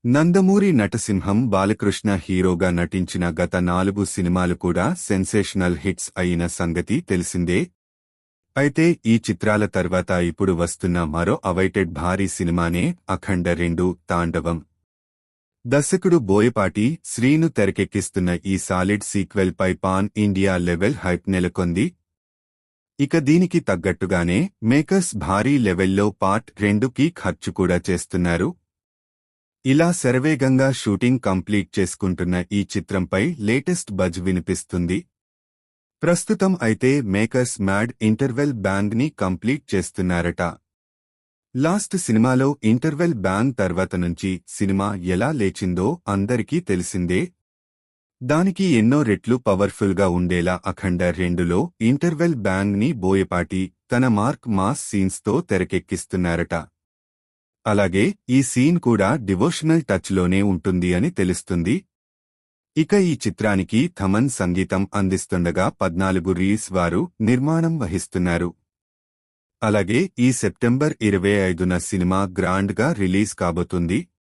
నందమూరి నటసింహం బాలకృష్ణ హీరోగా నటించిన గత 4 సినిమాలు కూడా సెన్సేషనల్ హిట్స్ అయిన సంగతి తెలిసిందే. అయితే ఈ చిత్రాల తర్వాత ఇప్పుడు వస్తున్న మరో అవైటెడ్ భారీ సినిమానే అఖండ 2 తాండవం. దర్శకుడు బోయపాటి శ్రీను తెరకెక్కిస్తున్న ఈ సాలిడ్ సీక్వెల్ పై పాన్ ఇండియా లెవెల్ హైప్ నెలకొంది. ఇక దీనికి తగ్గట్టుగానే మేకర్స్ భారీ లెవెల్లో పార్ట్ 2కి ఖర్చు కూడా చేస్తున్నారు. ఇలా శరవేగంగా షూటింగ్ కంప్లీట్ చేసుకుంటున్న ఈ చిత్రంపై లేటెస్ట్ బజ్ వినిపిస్తుంది. ప్రస్తుతం అయితే మేకర్స్ మ్యాడ్ ఇంటర్వెల్ బ్యాంగ్ ని కంప్లీట్ చేస్తున్నారట. లాస్ట్ సినిమాలో ఇంటర్వెల్ బ్యాంగ్ తర్వాత నుంచి సినిమా ఎలా లేచిందో అందరికీ తెలిసిందే. దానికి ఎన్నో రెట్లు పవర్ఫుల్ గా ఉండేలా అఖండ 2లో ఇంటర్వెల్ బ్యాంగ్ ని బోయపాటి తన మార్క్ మాస్ సీన్స్ తో తెరకెక్కిస్తున్నారట. అలాగే ఈ సీన్ కూడా డివోషనల్ టచ్ లోనే ఉంటుంది అని తెలుస్తుంది. ఇక ఈ చిత్రానికి థమన్ సంగీతం అందిస్తుండగా 14 రీస్ వారు నిర్మాణం వహిస్తున్నారు. అలాగే ఈ సెప్టెంబర్ 25న సినిమా గ్రాండ్ గా రిలీజ్ కాబోతుంది.